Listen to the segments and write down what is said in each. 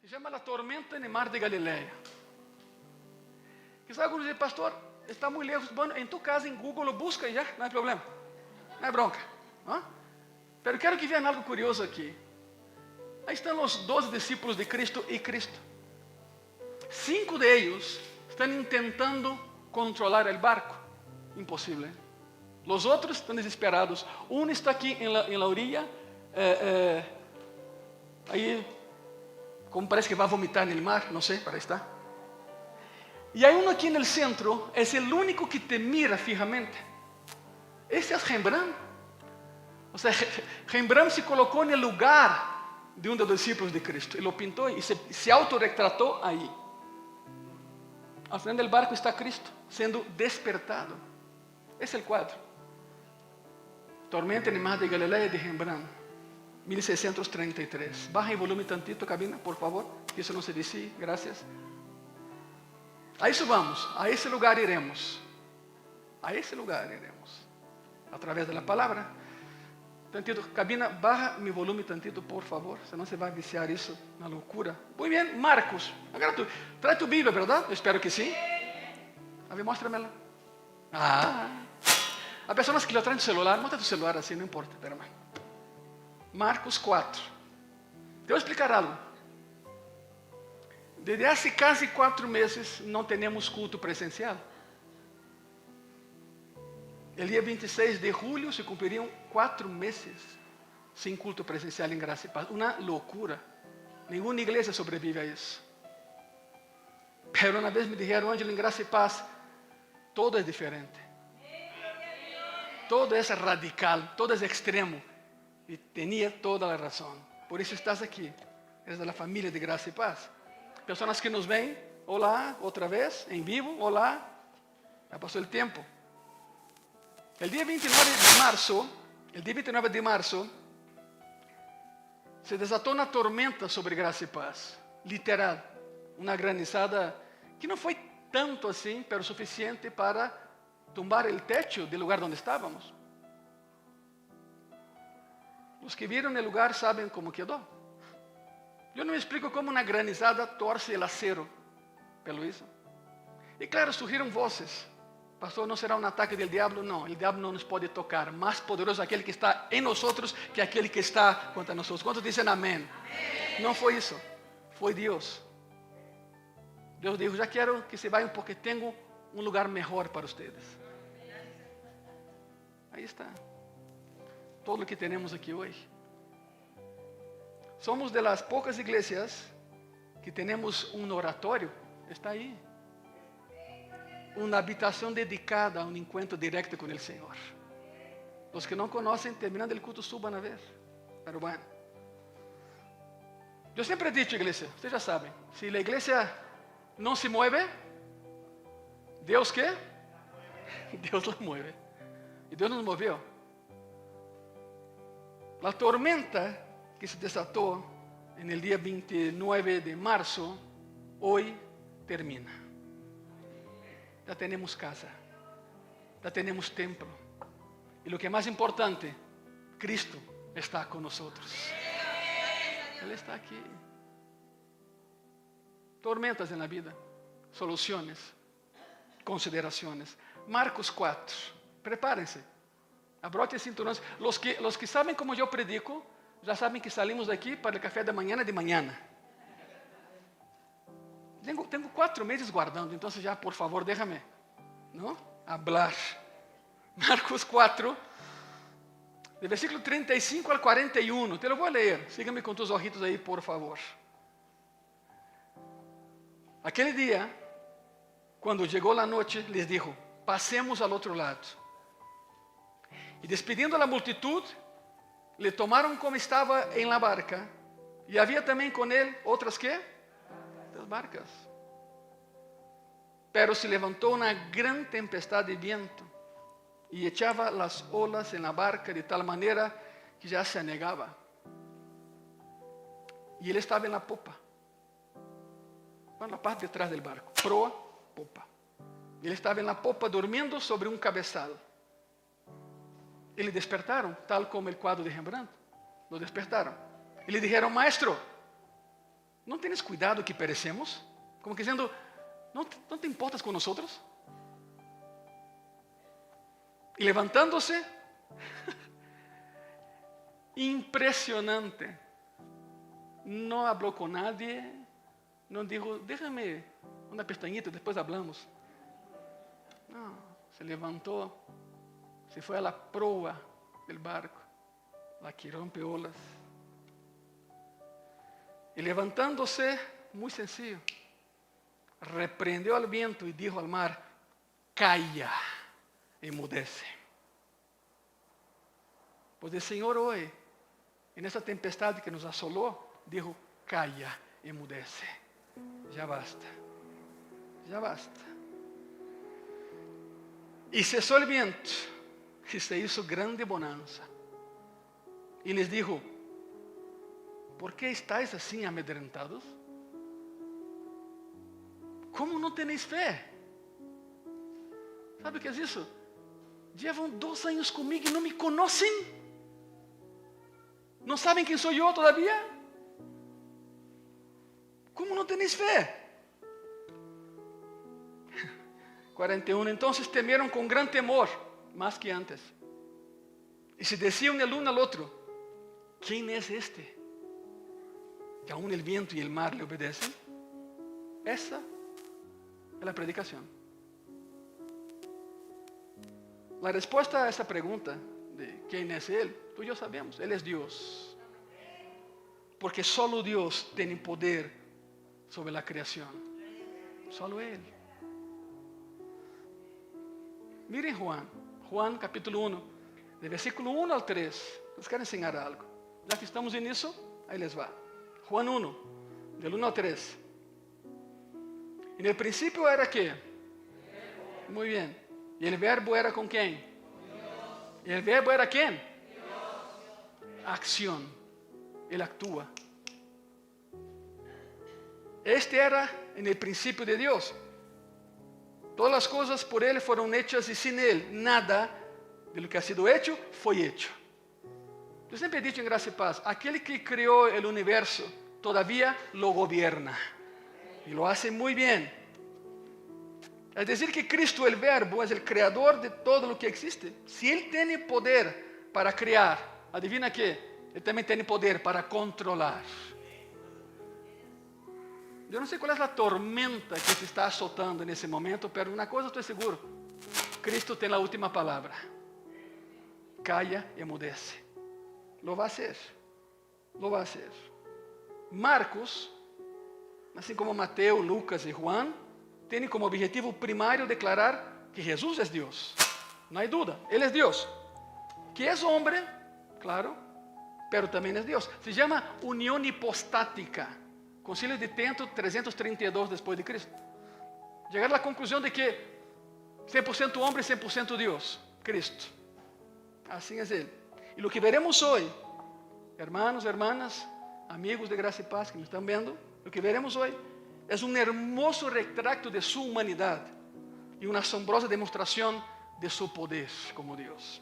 se llama La Tormenta en el Mar de Galilea. Quizá algunos dicen, pastor, está muy lejos. Bueno, en tu casa, en Google, lo busca y ya, no hay problema. No hay bronca. ¿No? Pero quiero que vean algo curioso aquí. Ahí están los 12 discípulos de Cristo y Cristo. 5 de ellos están intentando controlar el barco. Imposible. Los otros están desesperados. Uno está aquí en la orilla. Ahí, como parece que va a vomitar en el mar. No sé, para ahí está. Y hay uno aquí en el centro. Es el único que te mira fijamente. Ese es Rembrandt. O sea, Rembrandt se colocó en el lugar de uno de los discípulos de Cristo. Y lo pintó y se autorretrató ahí. Al final del barco está Cristo, siendo despertado. Es el cuadro. Tormenta en el Mar de Galilea de Rembrandt, 1633. Baja el volumen tantito, cabina, por favor. Que eso no se dice, gracias. A eso vamos, a ese lugar iremos. A ese lugar iremos. A través de la palabra. Tantito, cabina, baja mi volumen tantito, por favor. Senão se vai viciar isso na loucura. Muy bien, Marcos. Agora trae tu Bíblia, ¿verdad? Eu espero que sim. A ver, mostra-me-la. Há pessoas que lo traem tu celular. Mostra tu celular assim, não importa. Espera mais. Marcos 4. Te vou explicar algo. Desde há quase 4 meses não temos culto presencial. El dia 26 de julho se cumpririam 4 meses sem culto presencial em Graça e Paz. Uma loucura. Nenhuma igreja sobrevive a isso. Pero uma vez me disseram, Ângelo, em Graça e Paz, todo é diferente. Todo é radical, todo é extremo. E tinha toda a razão. Por isso estás aqui. Eres da família de Graça e Paz. Pessoas que nos veem, olá, outra vez, em vivo, olá. Já passou o tempo. El día 29 de marzo, se desató una tormenta sobre Gracia y Paz, literal, una granizada que no fue tanto así, pero suficiente para tumbar el techo del lugar donde estábamos. Los que vieron el lugar saben cómo quedó. Yo no me explico cómo una granizada torce el acero, pero lo hizo. Y claro, surgieron voces. Pastor, não será um ataque do diabo? Não, o diabo não nos pode tocar. Mais poderoso é aquele que está em nós que aquele que está contra nós. Quantos dizem amém? Não foi isso. Foi Deus. Deus dijo, já quero que se vayan porque tenho um lugar melhor para vocês. Aí está. Todo o que temos aqui hoje. Somos de las poucas igrejas que temos um oratório. Está aí. Uma habitação dedicada a um encontro direto com o Senhor. Os que não conhecem, terminando o culto, subam a ver. Pero bueno. Eu sempre he dicho, igreja, vocês já sabem, se a igreja não se mueve, Deus quê? Deus la mueve. E Deus nos moveu. A tormenta que se desatou no dia 29 de março, hoje termina. Já temos casa, já temos templo. E o que é mais importante, Cristo está com nós. Ele está aqui. Tormentas na vida, soluções, considerações. Marcos 4. Prepárense. Abrochen cinturões. Los que sabem como eu predico, já sabem que salimos daqui para o café da manhã de manhã. Tenho 4 meses guardando, então já, por favor, déjame, ¿no? Hablar. Marcos 4, de versículo 35 al 41. Te lo vou ler. Sígueme com tus ojitos aí, por favor. Aquele dia, quando chegou a noite, les dijo, passemos al outro lado. E despedindo a multitud, le tomaram como estava em la barca, e havia também com ele outras que? Das barcas. Pero se levantou uma gran tempestade de viento e echava las olas en la barca de tal maneira que já se anegava. E ele estava em la popa, na parte de trás del barco, proa, popa. Ele estava em la popa dormindo sobre um cabeçal. E le despertaram, tal como o quadro de Rembrandt. Lo despertaram. E le dijeron, maestro, ¿no tienes cuidado que perecemos? Como que diciendo, ¿no te importas con nosotros? Y levantándose, impresionante, no habló con nadie, no dijo, déjame una pestañita, después hablamos. No, se levantó, se fue a la proa del barco, la que rompe olas. Y levantándose, muy sencillo, reprendió al viento y dijo al mar, calla, emudece. Pues el Señor hoy, en esa tempestad que nos asoló, dijo, calla, emudece. Ya basta, ya basta. Y cesó el viento y se hizo grande bonanza. Y les dijo, ¿por qué estáis así amedrentados? ¿Cómo no tenéis fe? ¿Sabe o que es eso? Llevan 2 años conmigo y no me conocen. ¿No saben quién soy yo todavía? ¿Cómo no tenéis fe? 41. Entonces temieron con gran temor, más que antes. Y se decían el uno al otro, ¿quién es este? Que aún el viento y el mar le obedecen. Esa es la predicación. La respuesta a esa pregunta de quién es Él, tú y yo sabemos, Él es Dios. Porque solo Dios tiene poder sobre la creación. Solo Él. Miren Juan capítulo 1, de versículo 1 al 3. Les quiero enseñar algo. Ya que estamos en eso, ahí les va. Juan 1, del 1 al 3. En el principio era ¿qué? Muy bien. ¿Y el verbo era con quién? ¿Y el verbo era quién? Dios. Acción. Él actúa. Este era en el principio de Dios. Todas las cosas por Él fueron hechas y sin Él nada de lo que ha sido hecho fue hecho. Yo siempre he dicho en Gracia y Paz, aquel que creó el universo todavía lo gobierna y lo hace muy bien. Es decir que Cristo, el Verbo, es el creador de todo lo que existe. Si Él tiene poder para crear, adivina qué, Él también tiene poder para controlar. Yo no sé cuál es la tormenta que se está azotando en ese momento, pero una cosa estoy seguro, Cristo tiene la última palabra. Calla y emudece. Lo va a hacer. Lo va a hacer. Marcos, así como Mateo, Lucas y Juan, tienen como objetivo primario declarar que Jesús es Dios. No hay duda, Él es Dios. Que es hombre, claro, pero también es Dios. Se llama unión hipostática. Concilio de Trento, 332 después de Cristo. Llegar a la conclusión de que 100% hombre y 100% Dios, Cristo. Así es Él. Y lo que veremos hoy, hermanos, hermanas, amigos de Gracia y Paz que me están viendo, lo que veremos hoy es un hermoso retrato de su humanidad y una asombrosa demostración de su poder como Dios.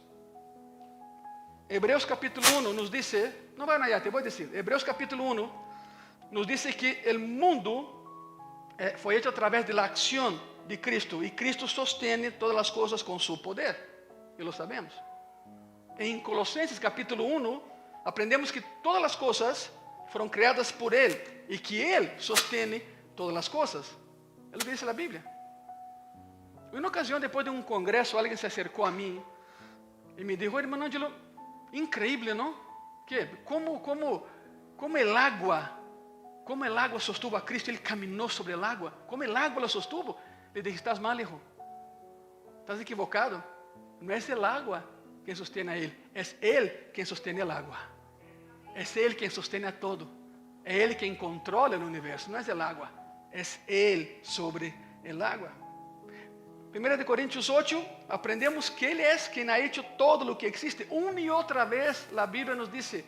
Hebreos capítulo 1 nos dice, no vayan allá, te voy a decir, Hebreos capítulo 1 nos dice que el mundo fue hecho a través de la acción de Cristo y Cristo sostiene todas las cosas con su poder, y lo sabemos. En Colosenses capítulo 1 aprendemos que todas las cosas fueron creadas por Él y que Él sostiene todas las cosas. Es lo que dice la Biblia. En una ocasión, después de un congreso, alguien se acercó a mí y me dijo, hermano Ángelo, increíble, ¿no? ¿Qué? ¿Cómo el agua sostuvo a Cristo? Él caminó sobre el agua. ¿Cómo el agua lo sostuvo? Le dije, estás mal, hijo. Estás equivocado. No es el agua quien sostiene a Él. Es Él quien sostiene el agua. Es Él quien sostiene a todo. Es Él quien controla el universo. No es el agua. Es Él sobre el agua. 1 Corintios 8, aprendemos que Él es quien ha hecho todo lo que existe. Una y otra vez la Biblia nos dice,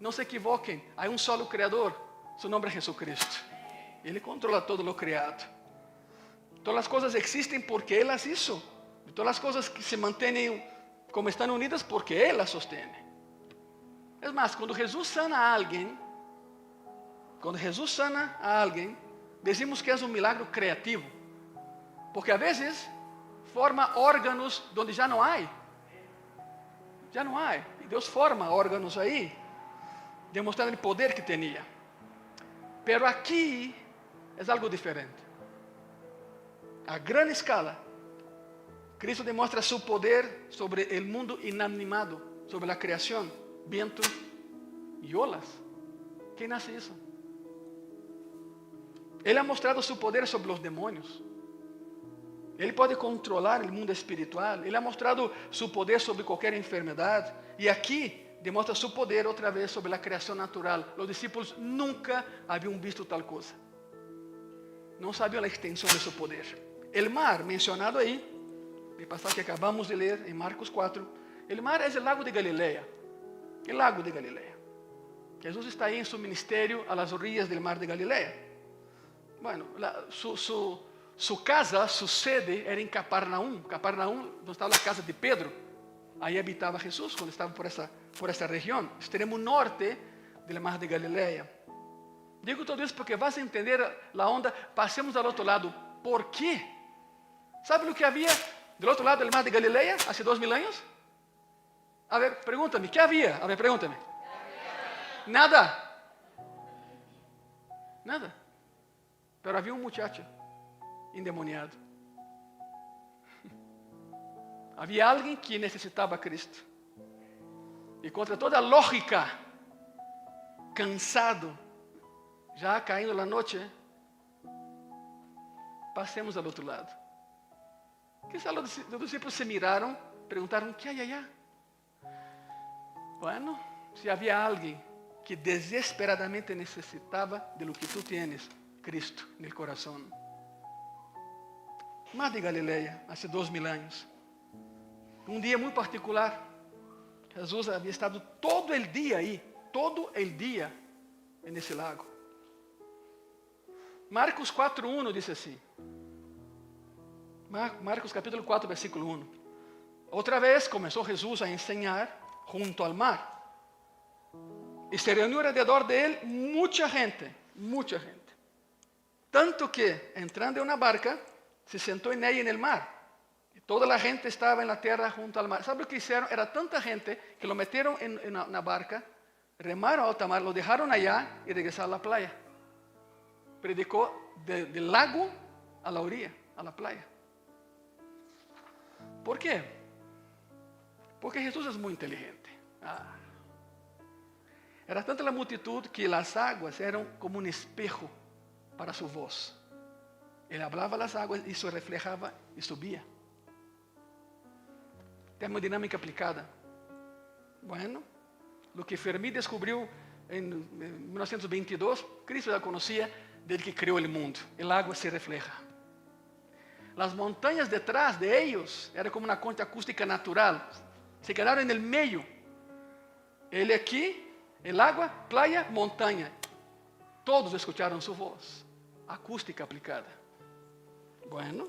no se equivoquen, hay un solo creador, su nombre es Jesucristo. Él controla todo lo creado. Todas las cosas existen porque Él las hizo. Y todas las cosas que se mantienen como están unidas porque Él las sostiene. Es más, cuando Jesús sana a alguien, Quando Jesus sana a alguém, decimos que é um milagre criativo. Porque a vezes forma órganos onde já não há. Já não há. E Deus forma órganos aí, demonstrando o poder que tinha. Pero aqui é algo diferente. A grande escala, Cristo demonstra seu poder sobre o mundo inanimado, sobre a criação, viento e olas. Quem hace isso? Ele ha mostrado seu poder sobre os demônios. Ele pode controlar o mundo espiritual. Ele ha mostrado seu poder sobre qualquer enfermidade. E aqui demonstra seu poder outra vez sobre a criação natural. Os discípulos nunca haviam visto tal coisa. Não sabiam a extensão de seu poder. O mar, mencionado aí, de passagem que acabamos de ler em Marcos 4, o mar é o lago de Galileia. O lago de Galileia. Jesus está aí em seu ministério a las orillas del mar de Galileia. Bueno, su casa, su sede era em Capernaum. Capernaum, onde estava a casa de Pedro. Aí habitava Jesus quando estava por essa região, extremo norte do mar de Galileia. Digo tudo isso porque vas a entender a onda. Passemos ao outro lado. Por quê? Sabe o que havia do outro lado do mar de Galileia, há 2000 anos? A ver, pergunta-me, o que havia? A ver, pergunta-me. Nada. Nada. Pero havia um muchacho endemoniado. Havia alguém que necessitava Cristo. E contra toda a lógica, cansado, já caindo na noite, passemos ao outro lado. Quizá os discípulos se miraram, perguntaram, ¿qué hay allá? Bueno, se havia alguém que desesperadamente necessitava de lo que tu tienes, Cristo, no coração. Mar de Galileia, há 2000 anos. Um dia muito particular. Jesus havia estado todo o dia aí, todo o dia nesse lago. Marcos 4:1 diz assim. Marcos capítulo 4, versículo 1. Outra vez começou Jesus a ensinar junto ao mar. E se reuniu alrededor de ele muita gente. Tanto que, entrando em uma barca, se sentou em ella en el mar. E toda a gente estava na terra junto ao mar. ¿Sabe o que hicieron? Era tanta gente que lo metieron na barca, remaron a alta mar, lo dejaron allá y regresaron a la playa. Predicó del lago a la orilla, a la playa. ¿Por quê? Porque Jesus é muito inteligente. Era tanta a multitud que as águas eram como um espejo para sua voz. Ele hablava as águas e isso reflejava e subia. Termodinâmica aplicada. Bueno, o que Fermi descobriu em 1922, Cristo já conhecia desde que criou o mundo. O água se refleja. As montanhas detrás de eles era como uma concha acústica natural. Se quedaram no meio. Ele aqui, o água, playa, montanha. Todos escutaram sua voz. Acústica aplicada. Bueno.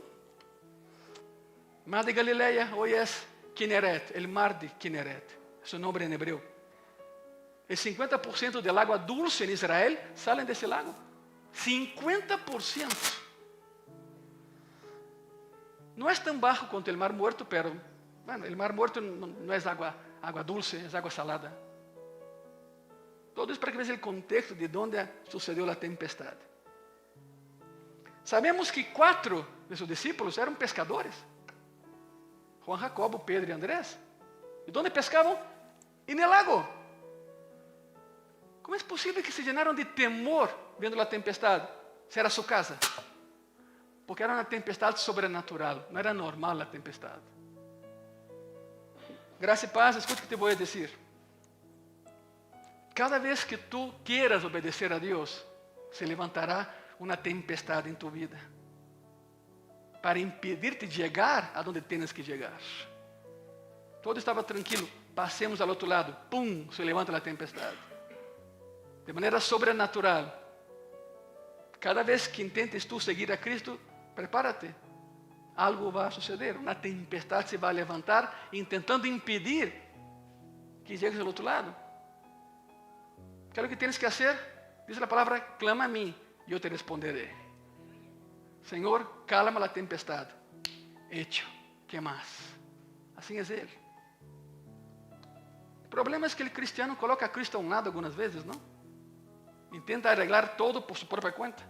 Mar de Galileia hoje é Kinneret, el mar de Kinneret. É o nome em hebreu. El 50% del agua dulce en Israel salen de ese lago. 50%. No es tan bajo quanto el mar muerto, pero bueno, el mar muerto no es agua dulce, es agua salada. Todo isso para que veja o contexto de onde sucedeu a tempestade. Sabemos que 4 de seus discípulos eram pescadores. Juan, Jacobo, Pedro e Andrés. E onde pescavam? E no lago. Como é possível que se llenaram de temor vendo a tempestade? Se era sua casa. Porque era uma tempestade sobrenatural. Não era normal a tempestade. Graça e paz, escute o que te vou dizer. Cada vez que tu quieras obedecer a Deus, se levantará uma tempestade em tu vida. Para impedir-te de chegar a onde tens que chegar. Todo estava tranquilo. Passemos ao outro lado. Pum, se levanta a tempestade. De maneira sobrenatural. Cada vez que intentes tu seguir a Cristo, prepárate. Algo vai suceder. Uma tempestade se vai levantar, tentando impedir que chegues ao outro lado. O que tens que fazer? Dice la palabra, clama a mí, yo te responderé. Señor, calma la tempestad. Hecho, ¿qué más? Así es Él. El problema es que el cristiano coloca a Cristo a un lado algunas veces, ¿no? Intenta arreglar todo por su propia cuenta.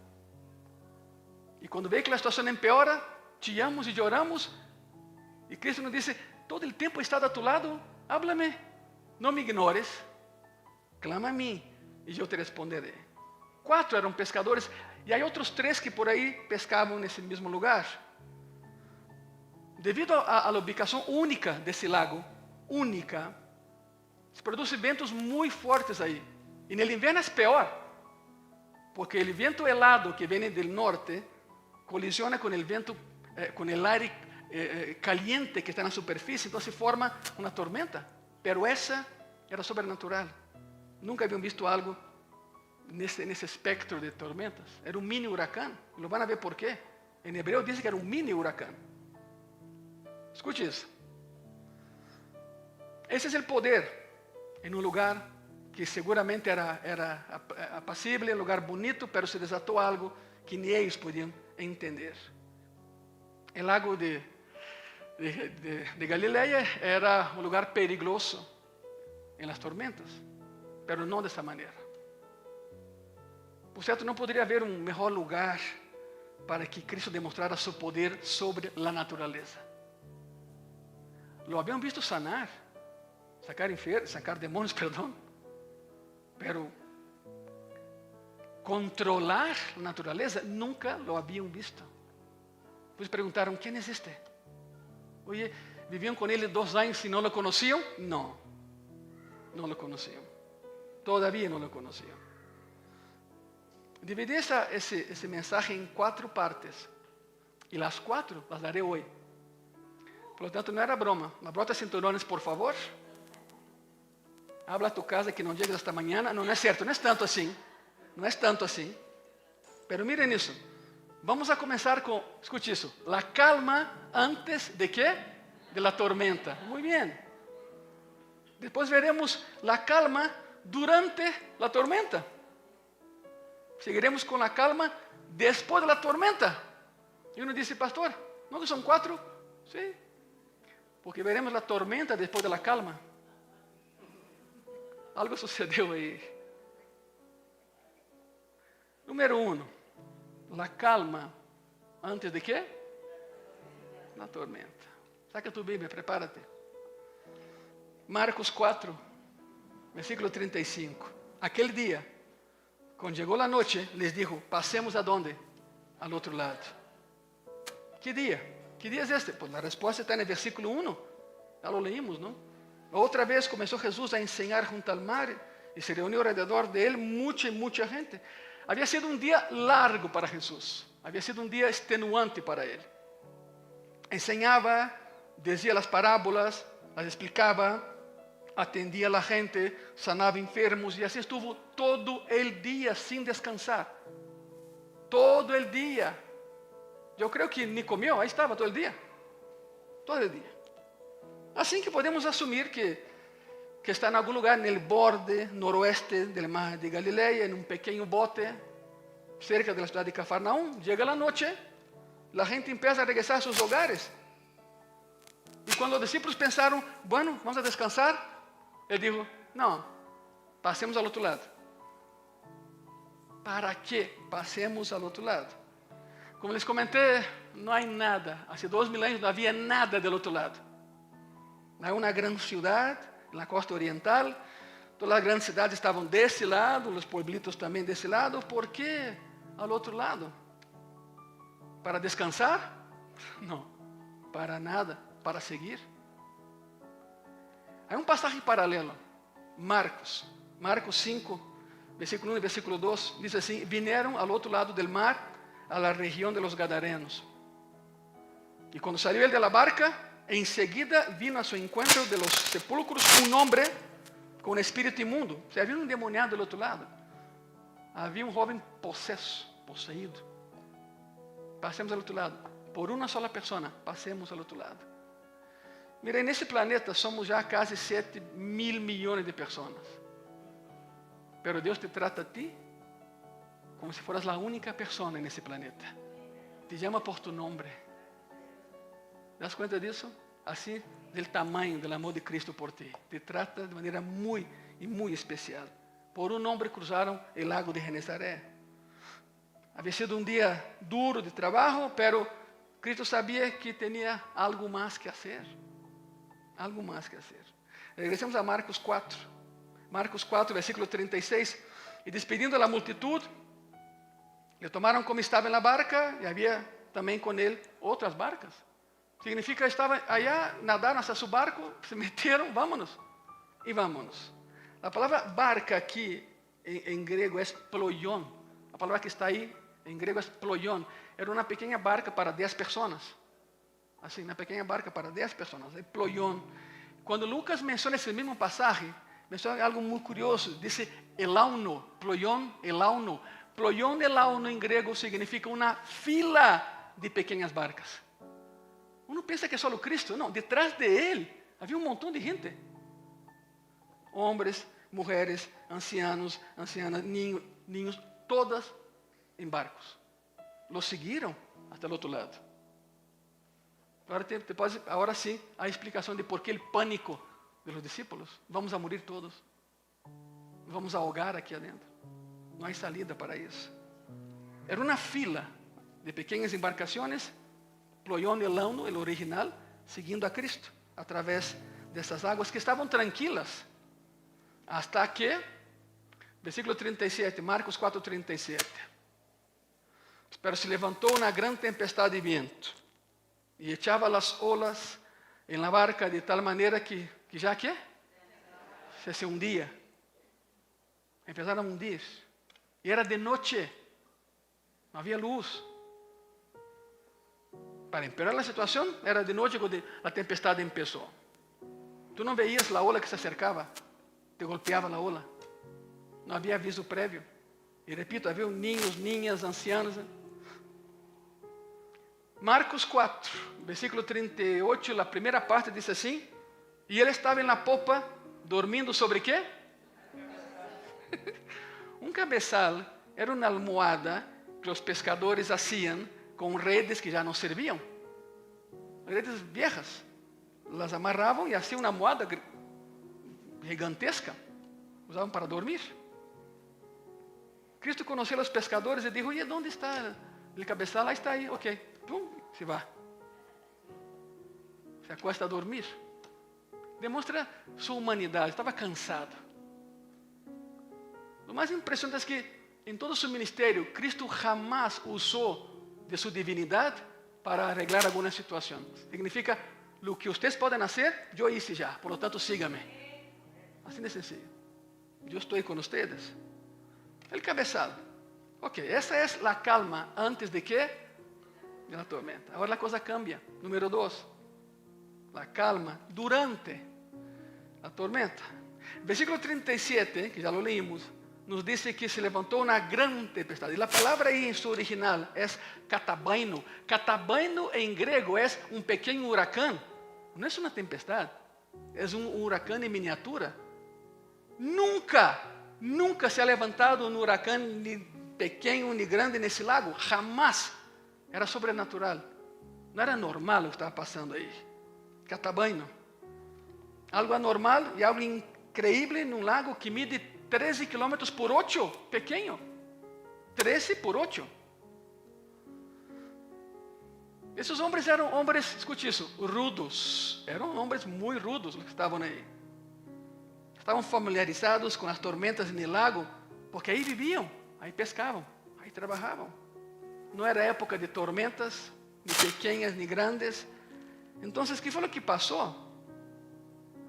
Y cuando ve que la situación empeora, chillamos y lloramos. Y Cristo nos dice, todo el tiempo he estado a tu lado, háblame, no me ignores, clama a mí y yo te responderé. 4 eran pescadores y hay otros 3 que por ahí pescaban en ese mismo lugar. Debido a la ubicación única de ese lago, única, se producen vientos muy fuertes ahí. Y en el invierno es peor, porque el viento helado que viene del norte colisiona con el viento, con el aire caliente que está en la superficie, entonces forma una tormenta. Pero esa era sobrenatural. Nunca habían visto algo nesse espectro de tormentas. Era un mini huracán. Lo van a ver por qué. En hebreo dice que era un mini huracán. Escuche eso. Ese es el poder en un lugar que seguramente era apacible, un lugar bonito, pero se desató algo que ni ellos podían entender. El lago de Galilea era un lugar peligroso en las tormentas, pero no de esa manera. Por cierto, no podría haber un mejor lugar para que Cristo demostrara su poder sobre la naturaleza. Lo habían visto sanar, sacar demonios, perdón, pero controlar la naturaleza nunca lo habían visto. Pues preguntaron, ¿quién es este? Oye, ¿vivían con él 2 años y no lo conocían? No, no lo conocían. Todavía no lo conocían. Dividí ese mensaje en 4 partes. Y las 4 las daré hoy. Por lo tanto, no era broma. Abrota cinturones, por favor. Habla a tu casa que no llegues hasta mañana. No, no es cierto, no es tanto así. No es tanto así. Pero miren eso. Vamos a comenzar con, escuche eso, la calma antes de ¿qué? De la tormenta. Muy bien. Después veremos la calma durante la tormenta. Seguiremos con la calma después de la tormenta. Y uno dice, pastor, ¿no que son 4? Sí. Porque veremos la tormenta después de la calma. Algo sucedió ahí. Número 1. La calma antes de qué? La tormenta. Saca tu Biblia, prepárate. Marcos 4, versículo 35. Aquel día, cuando llegó la noche, les dijo, pasemos ¿a dónde? Al otro lado. ¿Qué día? ¿Qué día es este? Pues la respuesta está en el versículo 1. Ya lo leímos, ¿no? Otra vez comenzó Jesús a enseñar junto al mar y se reunió alrededor de él mucha gente. Había sido un día largo para Jesús. Había sido un día extenuante para él. Enseñaba, decía las parábolas, las explicaba, atendía a la gente, sanaba enfermos y así estuvo todo el día sin descansar. Todo el día. Yo creo que ni comió, ahí estaba todo el día. Todo el día. Así que podemos asumir que está en algún lugar en el borde noroeste del mar de Galilea, en un pequeño bote, cerca de la ciudad de Cafarnaúm. Llega la noche, la gente empieza a regresar a sus hogares. Y cuando los discípulos pensaron, bueno, vamos a descansar, él dijo, no, pasemos al otro lado. ¿Para qué pasemos al otro lado? Como les comenté, no hay nada. Hace 2000 años no había nada del otro lado. Hay una gran ciudad en la costa oriental. Todas las grandes ciudades estaban de ese lado, los pueblitos también de ese lado. ¿Por qué al otro lado? ¿Para descansar? No, para nada, para seguir. Hay un pasaje paralelo, Marcos 5, versículo 1 y versículo 2, dice así, vinieron al otro lado del mar, a la región de los Gadarenos. Y cuando salió él de la barca, enseguida vino a su encuentro de los sepulcros un hombre con espíritu inmundo. O sea, había un endemoniado del otro lado. Había un joven poseído. Pasemos al otro lado. Por una sola persona, pasemos al otro lado. Mira, en este planeta somos ya casi 7.000 millones de personas. Pero Dios te trata a ti como si fueras la única persona en ese planeta. Te llama por tu nombre. ¿Te das cuenta de eso? Así del tamaño del amor de Cristo por ti. Te trata de manera muy y muy especial. Por un hombre cruzaron el lago de Genesaret. Había sido un día duro de trabajo, pero Cristo sabía que tenía algo más que hacer. Algo más que hacer. Regresemos a Marcos 4. Marcos 4, versículo 36. Y despedindo a la multitud, le tomaron como estaba en la barca y había también con él otras barcas. Significa, estaba allá, nadaron hasta su barco, se metieron, vámonos. Y vámonos. La palabra barca aquí en griego es ploion. La palabra que está ahí en griego es ploion. Era una pequeña barca para 10 personas. Así, una pequeña barca para 10 personas. El ploion. Cuando Lucas menciona ese mismo pasaje, menciona algo muy curioso. Dice elauno, ploion, elauno. Ploion, elauno en griego significa una fila de pequeñas barcas. Uno piensa que es solo Cristo. No, detrás de él había un montón de gente. Hombres, mujeres, ancianos, ancianas, niños, todas en barcos. Los siguieron hasta el otro lado. Ahora sí hay explicación de por qué el pánico de los discípulos. Vamos a morir todos. Nos vamos a ahogar aquí adentro. No hay salida para eso. Era una fila de pequeñas embarcaciones, ploion elauno, el original, siguiendo a Cristo a través de esas aguas que estaban tranquilas. Hasta que, versículo 37, Marcos 4, 37. Pero se levantó una gran tempestad de viento y echaba las olas en la barca de tal manera que ya ¿qué? Se hundía. Empezaron a hundir. Y era de noche. No había luz. Para empeorar la situación, era de noche cuando la tempestad empezó. Tú no veías la ola que se acercaba. Te golpeaba la ola. No había aviso previo. Y repito, había niños, niñas, ancianos. Marcos 4, versículo 38, la primera parte dice así. Y él estaba en la popa, dormindo sobre ¿qué? Un cabezal era una almohada que los pescadores hacían con redes que ya no servían. Redes viejas. Las amarraban y hacían una almohada gigantesca. Usaban para dormir. Cristo conocía a los pescadores y dijo, oye, ¿dónde está el cabezal? Ahí está ahí, ok. Pum, se va. Se acuesta a dormir. Demuestra su humanidad. Estaba cansado. Lo más impresionante es que en todo su ministerio, Cristo jamás usó de su divinidad para arreglar alguna situación. Significa, lo que ustedes pueden hacer, yo hice ya. Por lo tanto, síganme. Así de sencillo. Yo estoy con ustedes. El cabezal. Ok, esa es la calma antes de qué? De la tormenta. Ahora la cosa cambia. Número 2. La calma durante la tormenta. Versículo 37, que ya lo leímos, nos dice que se levantó una gran tempestad. Y la palabra ahí en su original es catabaino. Catabaino en griego es un pequeño huracán. No es una tempestad. Es un huracán en miniatura. Nunca se ha levantado un huracán ni pequeño ni grande en ese lago. Jamás. Era sobrenatural. No era normal lo que estaba pasando ahí. Catabaino. Algo anormal y algo increíble en un lago que mide 13 kilómetros por 8. Pequeño. 13 por 8. Esos hombres eran hombres, escuche eso, rudos. Eran hombres muy rudos los que estaban ahí. Estavam familiarizados com as tormentas no lago, porque aí viviam, aí pescavam, aí trabalhavam. Não era época de tormentas, ni pequeñas ni grandes. Então, o que foi o que passou?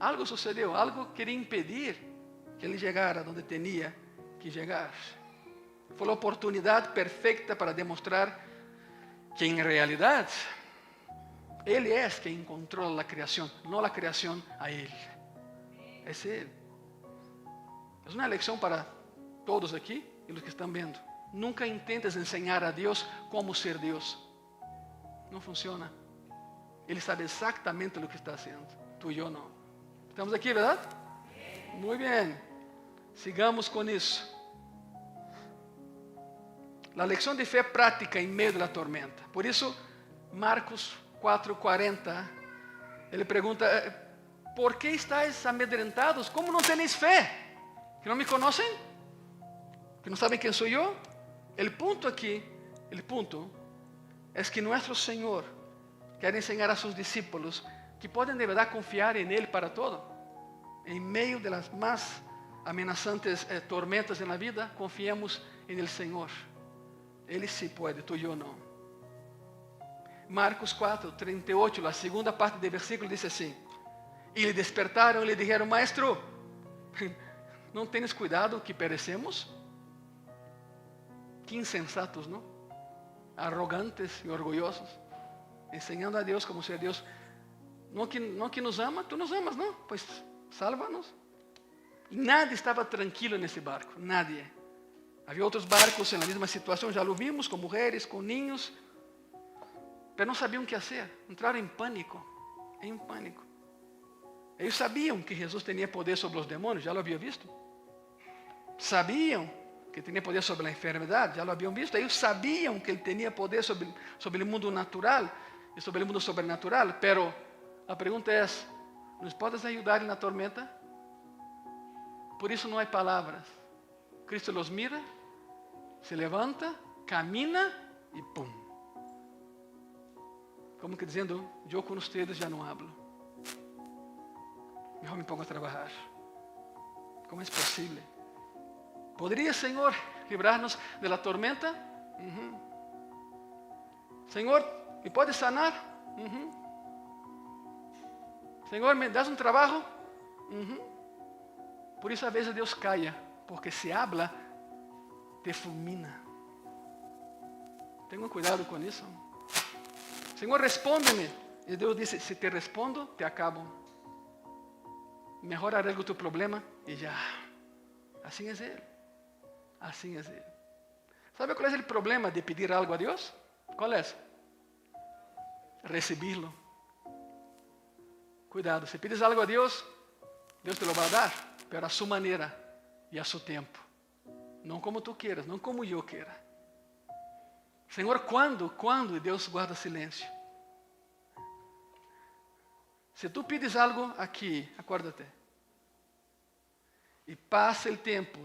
Algo sucedeu, algo queria impedir que ele chegara onde tinha que chegar. Foi a oportunidade perfeita para demonstrar que, em realidade, Ele é quem controla a criação, não a criação a Ele. É Ele. É uma lecção para todos aqui e os que estão vendo. Nunca intentes ensinar a Deus como ser Deus. Não funciona. Ele sabe exatamente o que está haciendo. Tu e eu não. Estamos aqui, verdade? Muito bem. Sigamos com isso. La lección de fe práctica en medio de la tormenta. Por eso, Marcos 4:40, ele pergunta, ¿por qué estáis amedrentados? ¿Cómo no tenéis fe? ¿Que no me conocen? ¿Que no saben quién soy yo? El punto aquí, es que nuestro Señor quiere enseñar a sus discípulos que pueden de verdad confiar en Él para todo. En medio de las más amenazantes tormentas en la vida, confiemos en el Señor. Ele sí puede, tú y yo no. Marcos 4:38, la segunda parte del versículo dice así. Y le despertaron y le dijeron, Maestro, ¿no tienes cuidado que perecemos? Qué insensatos, ¿no? Arrogantes y orgullosos, enseñando a Dios como si a Dios, no que nos ama, tú nos amas, ¿no? Pues sálvanos. Y nadie estaba tranquilo en ese barco, nadie. Había otros barcos en la misma situación, ya lo vimos, con mujeres, con niños, pero no sabían qué hacer, entraron en pánico. Ellos sabían que Jesús tenía poder sobre los demonios, ya lo habían visto. Sabían que tenía poder sobre la enfermedad, ya lo habían visto. Ellos sabían que Él tenía poder sobre el mundo natural y sobre el mundo sobrenatural, pero la pregunta es, ¿nos puedes ayudar en la tormenta? Por eso no hay palabras. Cristo los mira, se levanta, camina y ¡pum! Como que diciendo, yo con ustedes ya no hablo. Mejor me pongo a trabajar. ¿Cómo es posible? ¿Podría, Señor, librarnos de la tormenta? Señor, ¿me puedes sanar? Señor, ¿me das un trabajo? Por eso a veces Dios calla, porque si habla, te fulmina. Tengan cuidado con eso. Señor, respóndeme. Y Dios dice, si te respondo, te acabo. Mejor arreglo tu problema y ya. Así es Él. Así es Él. ¿Sabe cuál es el problema de pedir algo a Dios? ¿Cuál es? Recibirlo. Cuidado, si pides algo a Dios, Dios te lo va a dar, pero a su manera y a su tiempo. No como tú quieras, no como yo quiera. Señor, ¿cuándo? ¿Cuándo? Y Dios guarda silencio. Si tú pides algo aquí, acuérdate, y pasa el tiempo,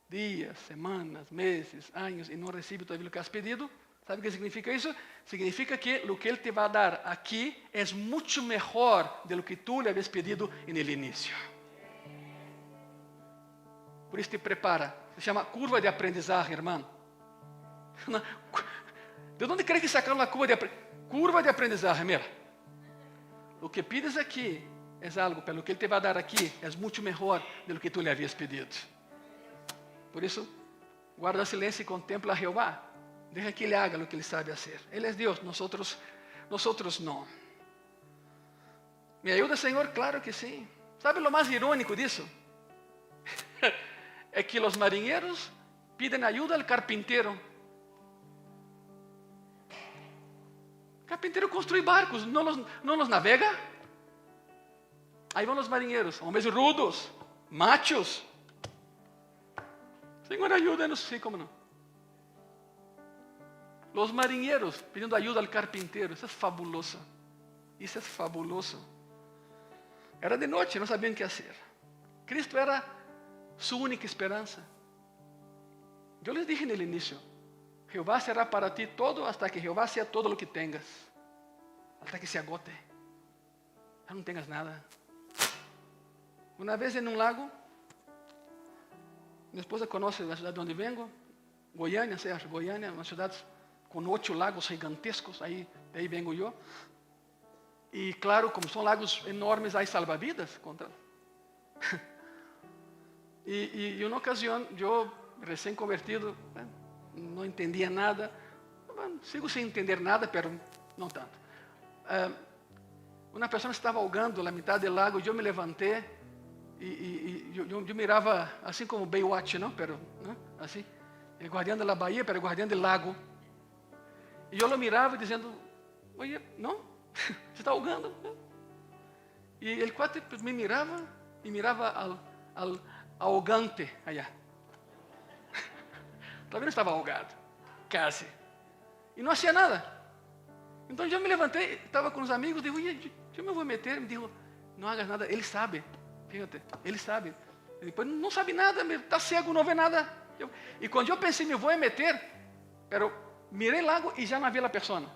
días, semanas, meses, años, y no recibes todavía lo que has pedido, ¿sabe qué significa eso? Significa que lo que Él te va a dar aquí es mucho mejor de lo que tú le habías pedido en el inicio. Por isso te prepara. Se chama curva de aprendizaje, hermano. ¿De dónde crees que sacaron la curva de aprendizaje? Mira, lo que pides aquí es algo, pero lo que Él te va a dar aquí es mucho mejor de lo que tú le habías pedido. Por eso, guarda silencio y contempla a Jehová. Deja que Él haga lo que Él sabe hacer. Él es Dios, nosotros no. ¿Me ayuda, Señor? Claro que sí. ¿Sabe lo más irónico de eso? Es que los marineros piden ayuda al carpintero. El carpintero construye barcos, no los navega. Ahí van los marineros, hombres rudos, machos. Señor, ayúdanos, sí, cómo no. Los marineros pidiendo ayuda al carpintero, eso es fabuloso. Eso es fabuloso. Era de noche, no sabían qué hacer. Cristo era su única esperanza. Yo les dije en el inicio, Jehová será para ti todo hasta que Jehová sea todo lo que tengas. Hasta que se agote. Ya no tengas nada. Una vez en un lago, mi esposa conoce la ciudad de donde vengo, Goiânia, Goiânia, una ciudad con 8 lagos gigantescos, de ahí vengo yo. Y claro, como son lagos enormes, hay salvavidas contra. Y una ocasión, yo recién convertido, no entendía nada. Bueno, sigo sin entender nada, pero no tanto. Una persona estaba ahogando la mitad del lago, yo me levanté y yo miraba así como Baywatch, ¿no? Pero, ¿no? Así, el guardián de la bahía, pero el guardián del lago. Y yo lo miraba diciendo, oye, ¿no? Se está ahogando, ¿no? Y el cuate pues, me miraba y miraba al ahogante allá. Todavía no estaba ahogado. casi. Y no hacía nada. Entonces yo me levanté, estaba con los amigos, digo, oye, yo me voy a meter. Me dijo, no hagas nada, él sabe. Fíjate, él sabe. Y después no sabe nada, está ciego, no ve nada. Y cuando yo pensé, me voy a meter, pero miré el lago y ya no había la persona.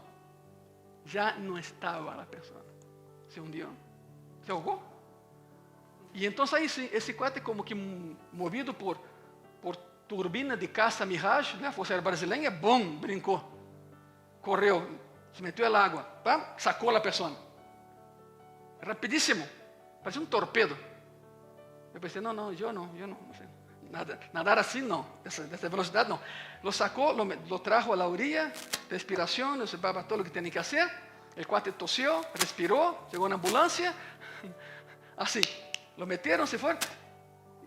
Ya no estaba la persona. Se hundió, se ahogó. Y entonces ahí ese cuate como que movido por turbina de caça Mirage, né, Força Aérea Brasileira, bum, brincou. Correu, se meteu al agua, pam, sacou a persona. Rapidíssimo, parecia um torpedo. Eu pensei, não sei. Nadar assim não, dessa velocidade não. Lo sacou, lo trajo a la orilla, respiração, no sabia todo o que tinha que fazer. El cuate tosió, respirou, chegou na ambulância, assim. Lo metieron, se fueron.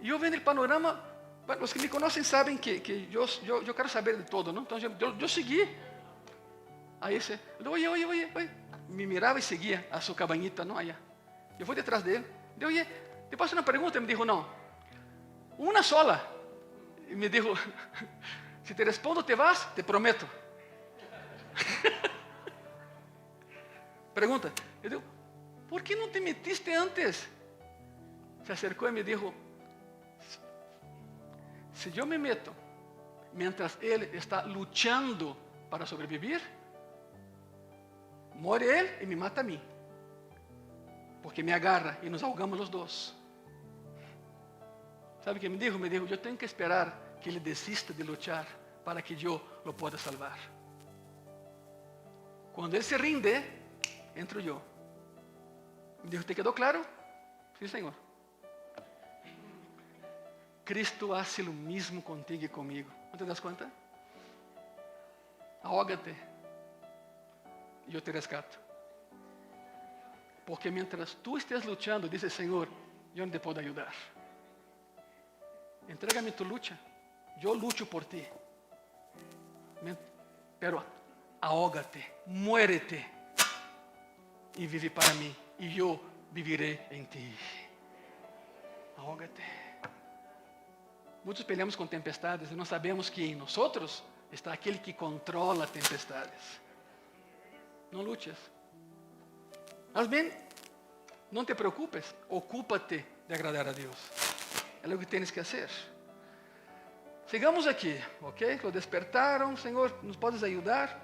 Y yo vendo el panorama, bueno, los que me conocen saben que yo quiero saber de todo, ¿no? Entonces yo seguí. Ahí oye. Me miraba y seguía a su cabañita, ¿no? Allá. Yo fui detrás de él. Dije, oye, te paso una pregunta. Y me dijo, no, una sola. Y me dijo, si te respondo te vas, te prometo. Pregunta. Yo digo, ¿por qué no te metiste antes? Se acercó y me dijo, si yo me meto mientras él está luchando para sobrevivir, muere él y me mata a mí, porque me agarra y nos ahogamos los dos. ¿Sabe qué me dijo? Me dijo, yo tengo que esperar que él desista de luchar para que yo lo pueda salvar. Cuando él se rinde, entro yo. Me dijo, ¿te quedó claro? Sí, Señor. Cristo hace lo mismo contigo y conmigo. ¿No te das cuenta? Ahógate y yo te rescato. Porque mientras tú estés luchando, dice Señor, yo no te puedo ayudar. Entrégame tu lucha. Yo lucho por ti. Pero ahógate, muérete y vive para mí. Y yo viviré en ti. Ahógate. Muitos peleamos com tempestades e não sabemos que em nós está aquele que controla tempestades. Não lutes. Mas bem, não te preocupes, ocúpate de agradar a Deus. É o que tens que fazer. Sigamos aqui, ok? Lo despertaram, Senhor, nos podes ajudar?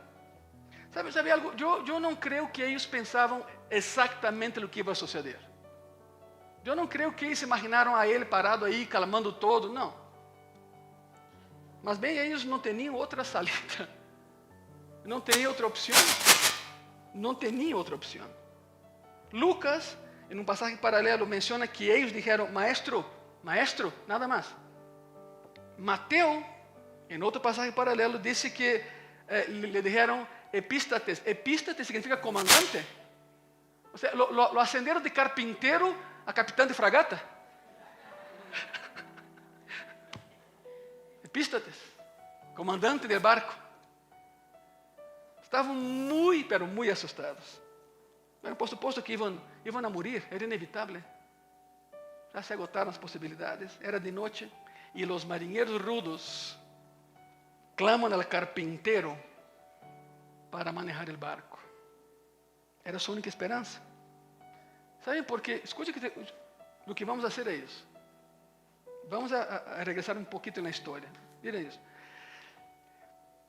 Sabe algo? Eu não creio que eles pensavam exatamente o que ia suceder. Eu não creio que eles imaginaram a ele parado aí, calmando todo, não. Mas bem, eles não tinham outra salida. Não tinham outra opção. Não tinham outra opção. Lucas, em um passagem paralelo, menciona que eles disseram, maestro, nada mais. Mateus, em outro passagem paralelo, disse que lhe disseram epístates. Epístates significa comandante. Ou seja, lo ascenderam de carpinteiro a capitão de fragata. Epístates, comandante del barco. Estavam pero muy assustados. Bueno, por supuesto que iban a morir, era inevitable. Já se agotaram as possibilidades, era de noite. E os marinheiros rudos clamam al carpinteiro para manejar el barco. Era sua única esperança. ¿Saben por qué? Escucha lo que vamos a hacer é isso. Vamos a regressar um pouquinho na história. Mira isso.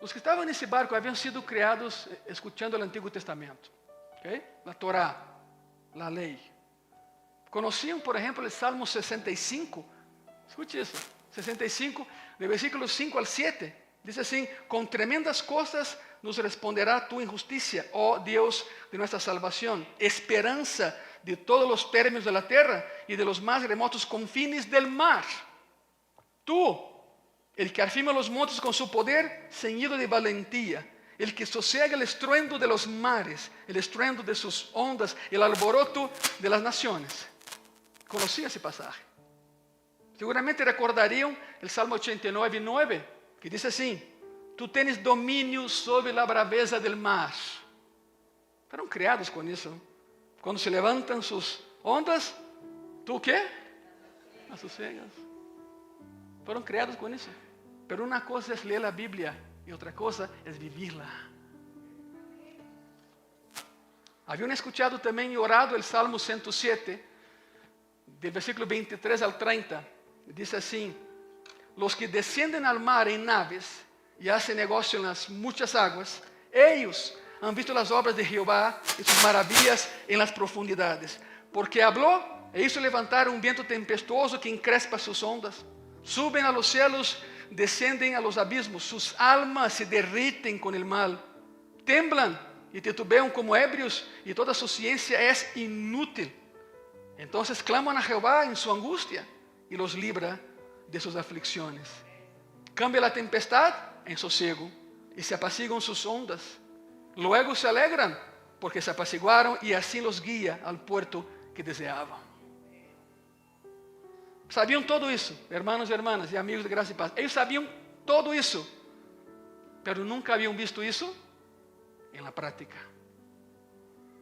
Os que estavam nesse barco haviam sido criados escutando o Antigo Testamento. ¿Okay? A Torá, a lei. Conheciam, por exemplo, o Salmo 65. Escute isso. 65, de versículos 5 al 7. Diz assim, com tremendas coisas nos responderá tu injusticia, oh Deus de nossa salvação, esperança de todos os términos da terra e de los mais remotos confines del mar. Tú, el que afirma los montes con su poder, ceñido de valentía, el que sosiega el estruendo de los mares, el estruendo de sus ondas, el alboroto de las naciones. Conocía ese pasaje. Seguramente recordarían el Salmo 89, 9, que dice así, tú tienes dominio sobre la braveza del mar. Fueron criados con eso. Cuando se levantan sus ondas, ¿tú qué? Las sosiegas. Fueron criados con eso. Pero una cosa es leer la Biblia y otra cosa es vivirla. Habían escuchado también y orado el Salmo 107, del versículo 23 al 30. Dice así: los que descienden al mar en naves y hacen negocio en las muchas aguas, ellos han visto las obras de Jehová y sus maravillas en las profundidades. Porque habló e hizo levantar un viento tempestuoso que encrespa sus ondas. Suben a los cielos, descienden a los abismos, sus almas se derriten con el mal. Temblan y titubean como ebrios y toda su ciencia es inútil. Entonces claman a Jehová en su angustia y los libra de sus aflicciones. Cambia la tempestad en sosiego y se apaciguan sus ondas. Luego se alegran porque se apaciguaron y así los guía al puerto que deseaban. Sabían todo eso, hermanos y hermanas y amigos de gracia y paz. Ellos sabían todo eso, pero nunca habían visto eso en la práctica.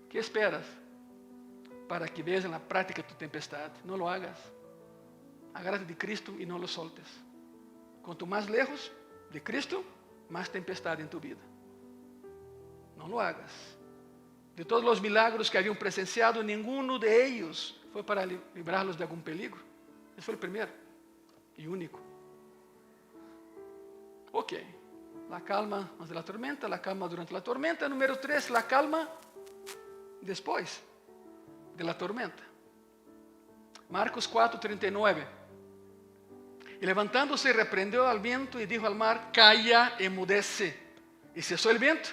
¿Qué esperas para que veas en la práctica tu tempestad? No lo hagas. Agárrate de Cristo y no lo soltes. Cuanto más lejos de Cristo, más tempestad en tu vida. No lo hagas. De todos los milagros que habían presenciado, ninguno de ellos fue para librarlos de algún peligro. Ese fue el primero y único. Ok, la calma antes de la tormenta, la calma durante la tormenta. Número 3, la calma después de la tormenta. Marcos 4:39. Y levantándose reprendió al viento y dijo al mar: calla, enmudece. Y cesó el viento.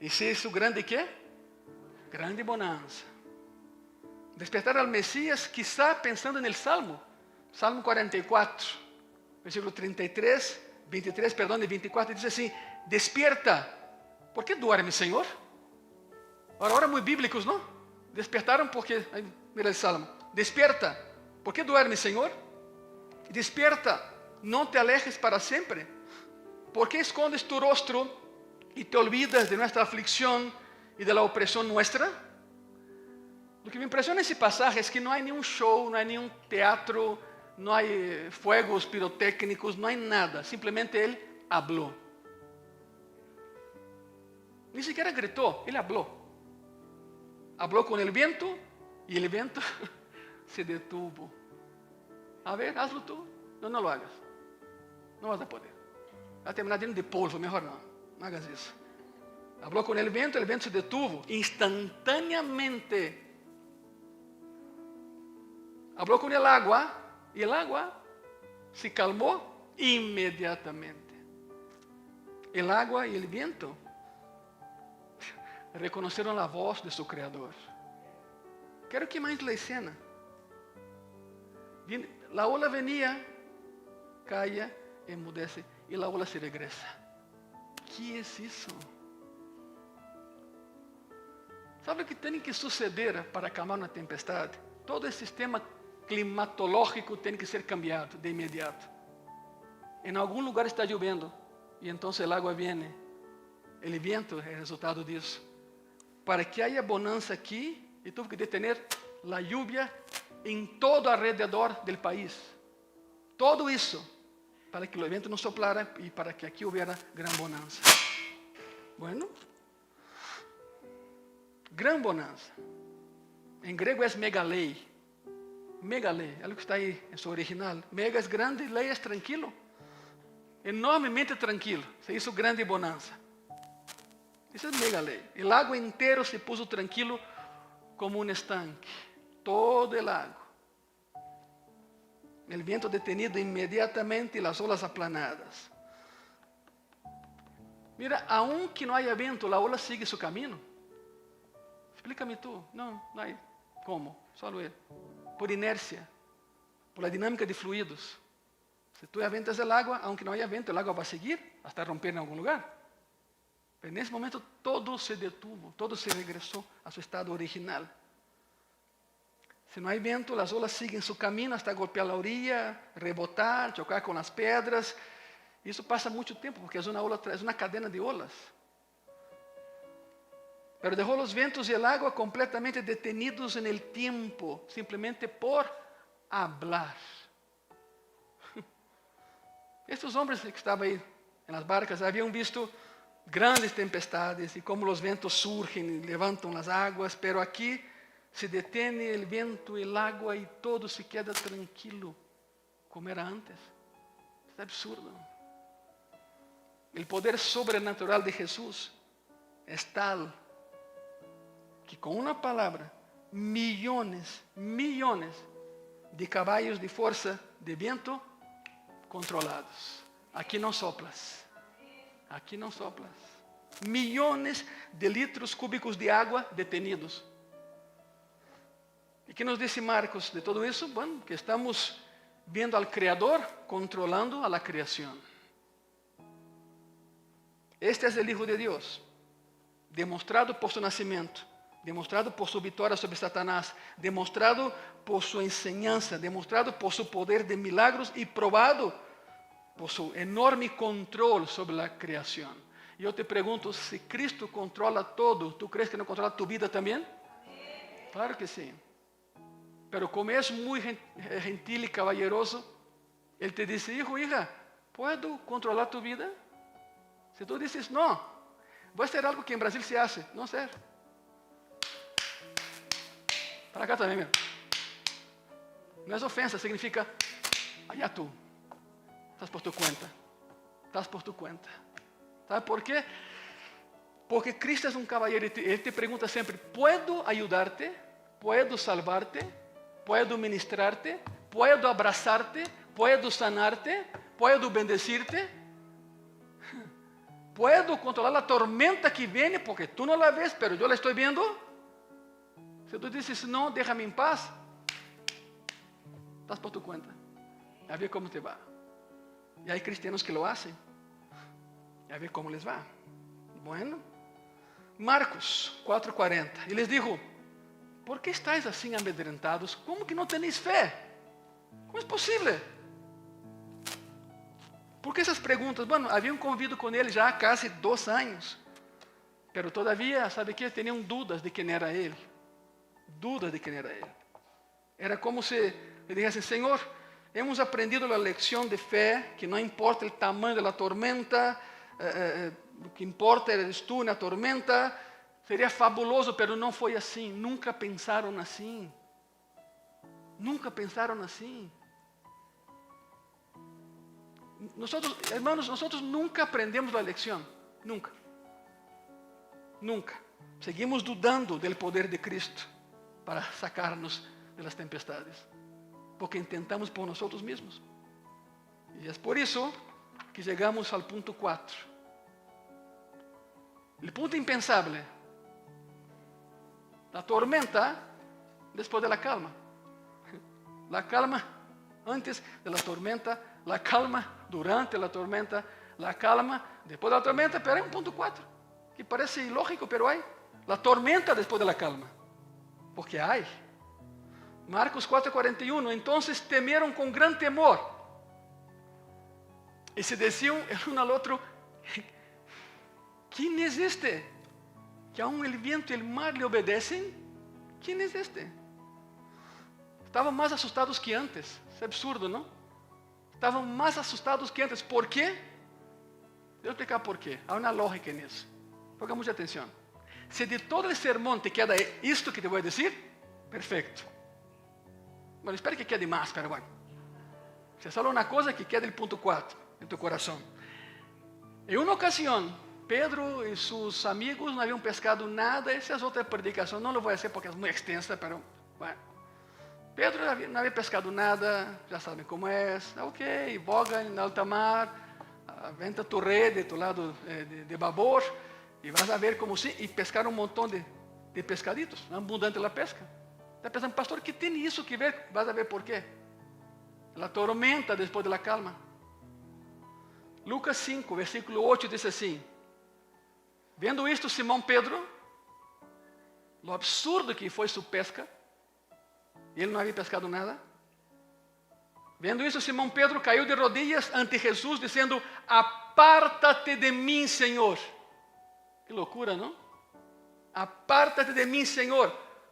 Y se hizo grande ¿qué? Grande bonanza. Despertar al Mesías, quizá pensando en el Salmo 44, versículo 23 y 24, dice así: despierta. ¿Por qué duerme, Señor? Ahora muy bíblicos, ¿no? Despertaron porque, mira el Salmo: despierta. ¿Por qué duerme, Señor? Despierta, no te alejes para siempre. ¿Por qué escondes tu rostro y te olvidas de nuestra aflicción y de la opresión nuestra? Lo que me impresiona en ese pasaje es que no hay ni un show, no hay ni un teatro, no hay fuegos pirotécnicos, no hay nada. Simplemente él habló. Ni siquiera gritó, él habló. Habló con el viento y el viento se detuvo. A ver, hazlo tú. No lo hagas. No vas a poder. Va a terminar lleno de polvo, mejor no hagas eso. Habló con el viento se detuvo instantáneamente. Habló con el agua y el agua se calmó inmediatamente. El agua y el viento reconocieron la voz de su creador. Quiero que imagines la escena. La ola venía, calla, enmudece y la ola se regresa. ¿Qué es eso? ¿Sabe o que tem que suceder para acalmar uma tempestade? Todo esse sistema climatológico tem que ser cambiado de imediato. Em algum lugar está chovendo e então a água vem. O vento é resultado disso. Para que haya bonança aqui, eu tive que detener a lluvia em todo alrededor do país. Todo isso para que o vento não soplara e para que aqui houvera gran bonança. Bueno, gran bonança. Em grego é megalei. Megalei, é o que está aí em seu original. Mega é grande, lei é tranquilo. Enormemente tranquilo. Se hizo grande bonança. Isso é megalei. O lago inteiro se puso tranquilo como um estanque. Todo o lago. El viento detenido inmediatamente y las olas aplanadas. Mira, aunque no haya viento, la ola sigue su camino. Explícame tú. No hay. ¿Cómo? Solo él. Por inercia. Por la dinámica de fluidos. Si tú aventas el agua, aunque no haya viento, el agua va a seguir hasta romper en algún lugar. Pero en ese momento todo se detuvo, todo se regresó a su estado original. Si no hay viento, las olas siguen su camino hasta golpear la orilla, rebotar, chocar con las piedras. Y eso pasa mucho tiempo porque es una cadena de olas. Pero dejó los vientos y el agua completamente detenidos en el tiempo, simplemente por hablar. Estos hombres que estaban ahí en las barcas habían visto grandes tempestades y cómo los vientos surgen y levantan las aguas, pero aquí se detiene el viento, el agua y todo se queda tranquilo como era antes. Es absurdo. El poder sobrenatural de Jesús es tal que con una palabra, millones de caballos de fuerza de viento controlados. Aquí no soplas. Aquí no soplas. Millones de litros cúbicos de agua detenidos. ¿Y qué nos dice Marcos de todo eso? Bueno, que estamos viendo al Creador controlando a la creación. Este es el Hijo de Dios, demostrado por su nacimiento, demostrado por su victoria sobre Satanás, demostrado por su enseñanza, demostrado por su poder de milagros y probado por su enorme control sobre la creación. Yo te pregunto, si Cristo controla todo, ¿tú crees que no controla tu vida también? Claro que sí. Pero como es muy gentil y caballeroso, Él te dice, hijo, hija, ¿puedo controlar tu vida? Si tú dices, no, voy a hacer algo que en Brasil se hace, no hacer. Para acá también, mira. No es ofensa, significa, allá tú. Estás por tu cuenta. Estás por tu cuenta. ¿Sabes por qué? Porque Cristo es un caballero y Él te pregunta siempre, ¿puedo ayudarte? ¿Puedo salvarte? ¿Puedo ministrarte? ¿Puedo abrazarte? ¿Puedo sanarte? ¿Puedo bendecirte? ¿Puedo controlar la tormenta que viene? Porque tú no la ves, pero yo la estoy viendo. Si tú dices, no, déjame en paz, estás por tu cuenta. A ver cómo te va. Y hay cristianos que lo hacen. A ver cómo les va. Bueno, Marcos 4:40. Y les dijo, ¿por qué estáis así amedrentados? ¿Cómo que no tenéis fe? ¿Cómo es posible? ¿Por qué esas preguntas? Bueno, habían convivido con él ya casi 2 años. Pero todavía, ¿sabe qué? Tenían dudas de quién era él. Dudas de quién era él. Era como si le dijesen, Señor, hemos aprendido la lección de fe, que no importa el tamaño de la tormenta, lo que importa eres tú en la tormenta. Sería fabuloso, pero no fue así. Nunca pensaron así. Nunca pensaron así. Nosotros, hermanos, nosotros nunca aprendemos la lección. Nunca. Nunca. Seguimos dudando del poder de Cristo para sacarnos de las tempestades. Porque intentamos por nosotros mismos. Y es por eso que llegamos al punto 4. El punto impensable. La tormenta después de la calma. La calma antes de la tormenta. La calma durante la tormenta. La calma después de la tormenta. Pero hay un punto 4. Que parece ilógico, pero hay. La tormenta después de la calma. Porque hay. Marcos 4:41. Entonces temieron con gran temor. Y se decían el uno al otro, ¿quién es este? Que aún el viento y el mar le obedecen. ¿Quién es este? Estaban más asustados que antes. Es absurdo, ¿no? Estaban más asustados que antes. ¿Por qué? Voy a explicar por qué. Hay una lógica en eso. Ponga mucha atención. Si de todo el sermón te queda esto que te voy a decir, perfecto. Bueno, espero que quede más, pero bueno. Si es solo una cosa, que quede el punto 4 en tu corazón. En una ocasión, Pedro y sus amigos no habían pescado nada. Esa es otra predicación. No lo voy a hacer porque es muy extensa, pero bueno. Pedro no había pescado nada. Ya saben cómo es. Ok, boga en alta mar. Aventa tu red de tu lado de babor. Y vas a ver cómo sí. Y pescaron un montón de pescaditos. Abundante la pesca. Está pensando, pastor, ¿qué tiene eso que ver? Vas a ver por qué. La tormenta después de la calma. Lucas 5, versículo 8 dice así. Vendo esto, Simón Pedro, lo absurdo que fue su pesca, y él no había pescado nada. Vendo isso, Simão Pedro caiu de rodillas ante Jesús, dizendo, apártate de mim, Senhor. Que loucura, não? Apártate de mim, Senhor,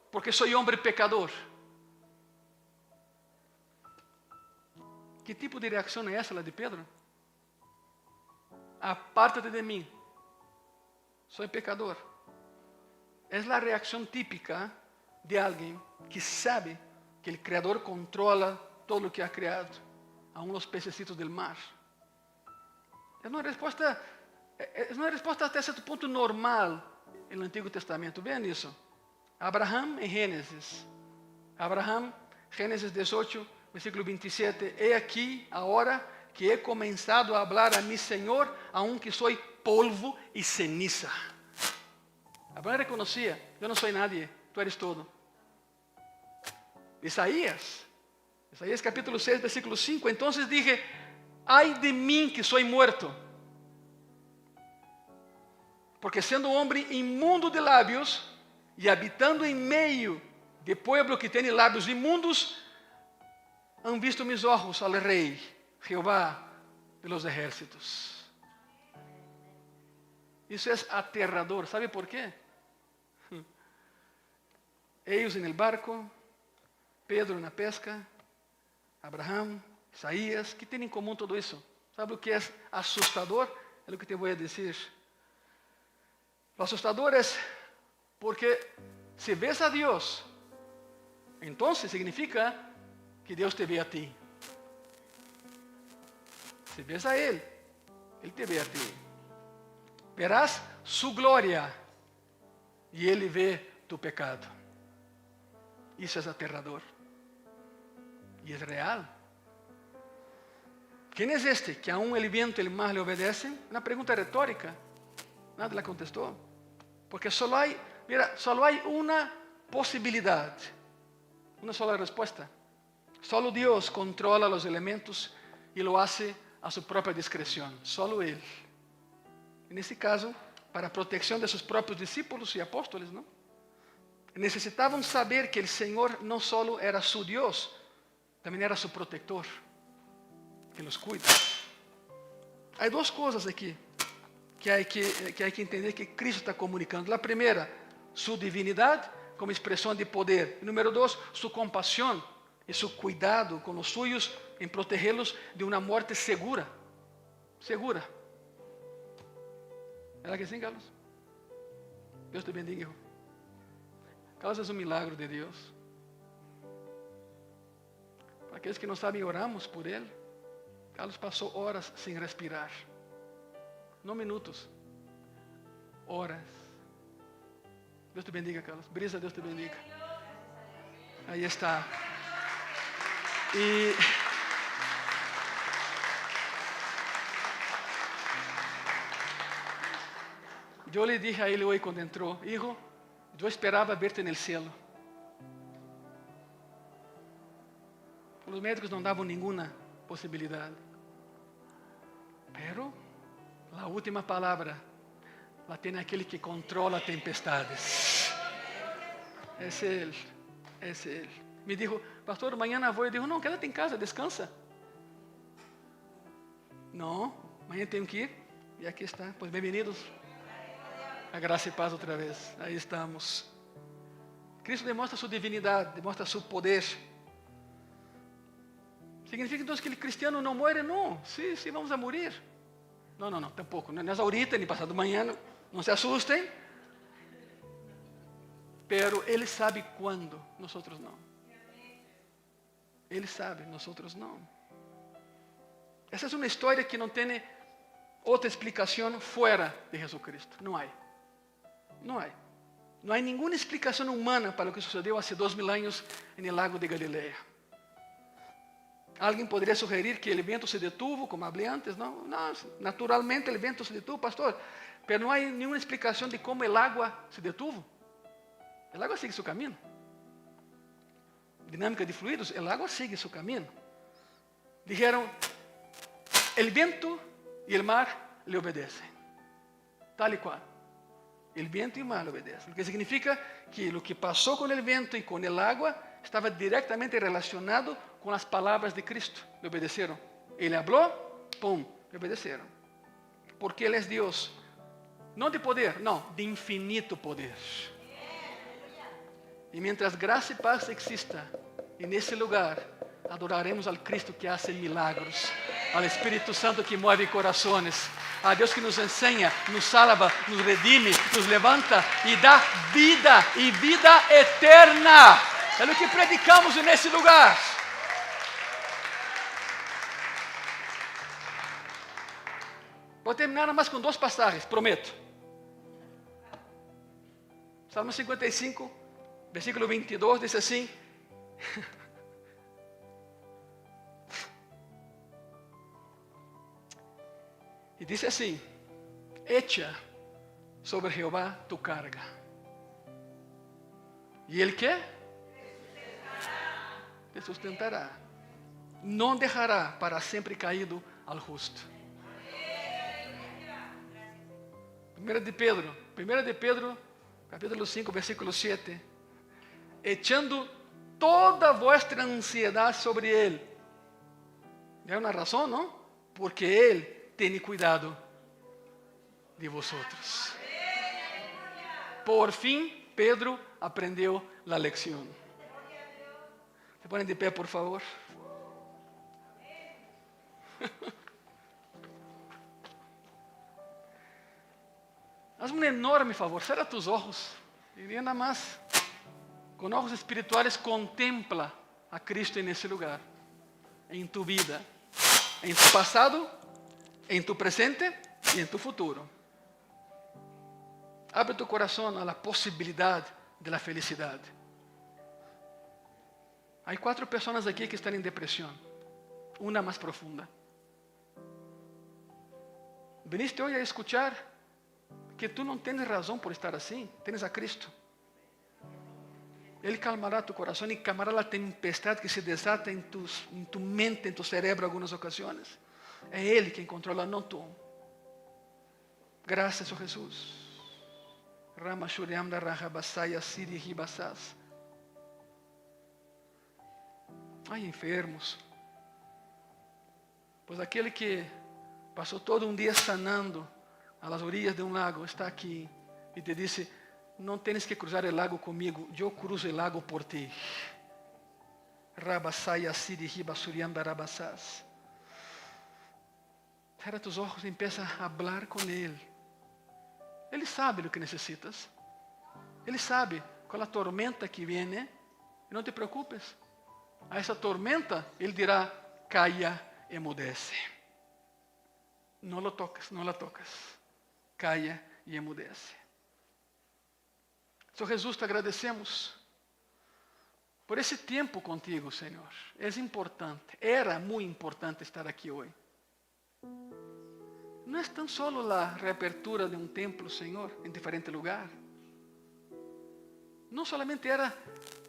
porque sou homem pecador. Que tipo de reação é essa, la de Pedro? apártate de mí, soy pecador. Es la reacción típica de alguien que sabe que el Creador controla todo lo que ha creado, aún los pececitos del mar. Es una respuesta hasta cierto punto normal en el Antiguo Testamento. Vean eso. Abraham en Génesis. Abraham, Génesis 18, versículo 27. He aquí ahora que he comenzado a hablar a mi Señor, aunque soy polvo y ceniza. Abraham reconocía, yo no soy nadie, tú eres todo. Isaías capítulo 6, versículo 5. Entonces dije, ay de mí que soy muerto, porque siendo hombre inmundo de labios y habitando en medio de pueblo que tiene labios inmundos, han visto mis ojos al Rey, Jehová de los ejércitos. Eso es aterrador. ¿Sabe por qué? Ellos en el barco, Pedro en la pesca, Abraham, Isaías, ¿qué tienen en común todo eso? ¿Sabe lo que es asustador? Es lo que te voy a decir. Lo asustador es porque si ves a Dios, entonces significa que Dios te ve a ti. Si ves a Él, Él te ve a ti. Verás su gloria y Él ve tu pecado. Isso é aterrador. E é real. ¿Quién es este que aún el viento y el mar le obedecen? Una pregunta retórica. Nadie la contestó. Porque solo hay una posibilidad. Una sola respuesta. Solo Dios controla los elementos y lo hace a su propia discreción. Solo Él. En este caso, para protección de sus propios discípulos y apóstoles, ¿no? Necesitaban saber que el Señor no solo era su Dios, también era su protector, que los cuida. Hay dos cosas aquí que hay que entender que Cristo está comunicando. La primera, su divinidad como expresión de poder. Y número dos, su compasión y su cuidado con los suyos en protegerlos de una muerte segura. Segura. ¿Verdad que sí, Carlos? Dios te bendiga, hijo. Carlos es un milagro de Dios. Para aquellos que no saben, oramos por él. Carlos pasó horas sin respirar. No minutos. Horas. Dios te bendiga, Carlos. Brisa, Dios te bendiga. Ahí está. Y yo le dije a él hoy cuando entró, hijo, yo esperaba verte en el cielo. Los médicos no daban ninguna posibilidad. Pero la última palabra la tiene aquel que controla tempestades. Es Él, es Él. Me dijo, pastor, mañana voy. Dijo, no, quédate en casa, descansa. No, mañana tengo que ir. Y aquí está, pues bienvenidos. A graça e paz outra vez. Aí estamos. Cristo demonstra sua divindade, demonstra seu poder. Significa então que o cristiano não morre? Não. Sim, vamos a morir. Não, tampouco. Não é ahorita, nem passado amanhã. Não se assustem. Pero Ele sabe quando, nós não. Ele sabe, nós não. Essa é uma história que não tem outra explicação fora de Jesucristo. Não há. Não há. Não há nenhuma explicação humana para o que sucedeu há 2000 anos no lago de Galileia. Alguém poderia sugerir que o vento se detuvo, como falei antes? Não, naturalmente o vento se detuvo, pastor. Mas não há nenhuma explicação de como o água se detuvo. O água sigue seu caminho. Dinâmica de fluidos, o água sigue seu caminho. Dijeron, o vento e o mar le obedecem. Tal e qual. El viento y el mar obedecen. Lo que significa que lo que pasó con el viento y con el agua estaba directamente relacionado con las palabras de Cristo. Le obedecieron. Él habló, ¡pum!, le obedecieron. Porque Él es Dios. No de poder, no, de infinito poder. Y mientras gracia y paz exista en ese lugar, adoraremos al Cristo que hace milagros, Al Espíritu Santo que mueve corazones. A Deus que nos enseña, nos salva, nos redime, nos levanta e dá vida e vida eterna. É o que predicamos nesse lugar. Vou terminar nada mais com 2 passagens, prometo. Salmo 55, versículo 22, diz assim: e diz assim: echa sobre Jeová tu carga. E Ele quê? Te sustentará. Não deixará para sempre caído al justo. 1 de Pedro, capítulo 5, versículo 7. Echando toda vuestra ansiedad sobre Él. É uma razão, não? Porque Ele tem cuidado de vosotros. Por fim, Pedro aprendeu a lección. Se ponen de pé, por favor. Hazme un enorme favor, cierra tus ojos y nada más, con ojos espirituales, contempla a Cristo en ese lugar, en tu vida, en tu pasado, en tu presente y en tu futuro. Abre tu corazón a la posibilidad de la felicidad. Hay 4 personas aquí que están en depresión, una más profunda. Viniste hoy a escuchar que tú no tienes razón por estar así, tienes a Cristo. Él calmará tu corazón y calmará la tempestad que se desata en tu mente, en tu cerebro en algunas ocasiones. Es Él quien controla, no tú. Gracias, oh Jesús. Rama Shuriamda Raja Basaya Siri Hibasas. Hay enfermos. Pues aquel que pasó todo un día sanando a las orillas de un lago, está aquí y te dice: no tienes que cruzar el lago conmigo, yo cruzo el lago por ti. Rabasaya Siri Hibasurianda Rabasas. Cierra tus ojos y empieza a hablar con Él. Ele sabe o que necessitas. Ele sabe qual a tormenta que viene. E não te preocupes. A essa tormenta, Ele dirá: calla, emudece. Não lo tocas, não la tocas. Calla e emudece. Senhor Jesus, te agradecemos por esse tempo contigo, Senhor. É importante, era muito importante estar aqui hoje. Não é tão solo a reapertura de um templo, Senhor, em diferente lugar. Não solamente era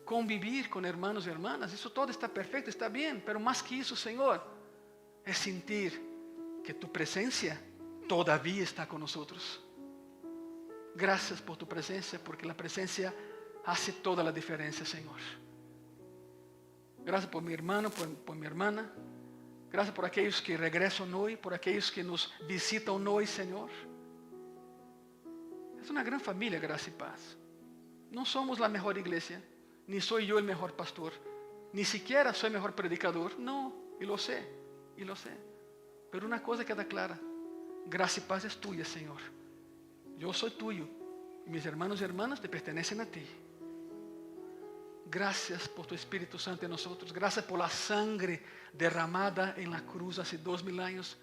convivir com irmãos e irmãs, isso todo está perfeito, está bem, mas mais que isso, Senhor, é sentir que tu presença todavía está com nós. Gracias por tu presencia, porque a presencia hace toda a diferença, Senhor. Gracias por mi hermano, por mi hermana. Gracias por aquellos que regresan hoy, por aquellos que nos visitan hoy, Señor. Es una gran familia, gracia y paz. No somos la mejor iglesia, ni soy yo el mejor pastor, ni siquiera soy el mejor predicador. No, y lo sé. Pero una cosa queda clara: gracia y paz es tuya, Señor. Yo soy tuyo y mis hermanos y hermanas te pertenecen a ti. Gracias por tu Espíritu Santo en nosotros. Gracias por la sangre derramada en la cruz hace 2000 años.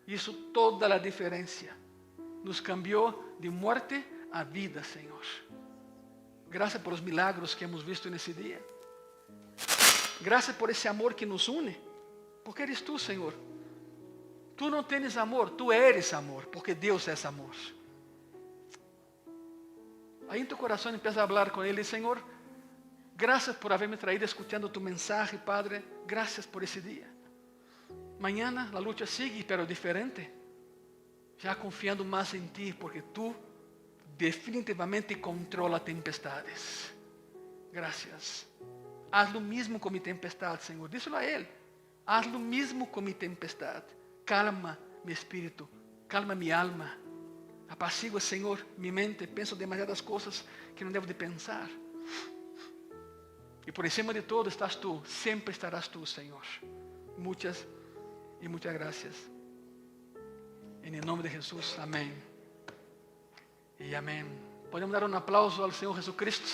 Hizo toda la diferencia. Nos cambió de muerte a vida, Señor. Gracias por los milagros que hemos visto en ese día. Gracias por ese amor que nos une. Porque eres tú, Señor. Tú no tienes amor, tú eres amor, porque Dios es amor. Ahí en tu corazón empieza a hablar con Él, Señor. Gracias por haberme traído escuchando tu mensaje, Padre. Gracias por ese día. Mañana la lucha sigue, pero diferente. Ya confiando más en ti, porque tú definitivamente controlas tempestades. Gracias. Haz lo mismo con mi tempestad, Señor. Díselo a Él. Haz lo mismo con mi tempestad. Calma mi espíritu. Calma mi alma. Apacigua, Señor, mi mente. Penso demasiadas cosas que no debo de pensar. E por cima de todo estás tú, sempre estarás tú, Senhor. Muitas y muchas gracias. En el nombre de Jesús, amén. Y amén. Podemos dar un aplauso al Señor Jesucristo.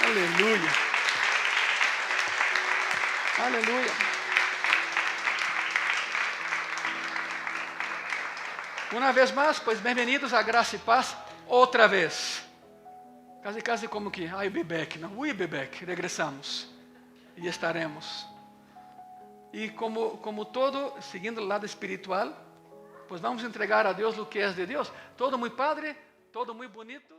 Aleluya. Aleluya. Una vez más, pues bienvenidos a Graça y Paz otra vez. Casi como que, ai, be back, não? We be back, regressamos. E estaremos. E como todo, seguindo o lado espiritual, pues vamos entregar a Deus o que é de Deus. Todo muito padre, todo muito bonito.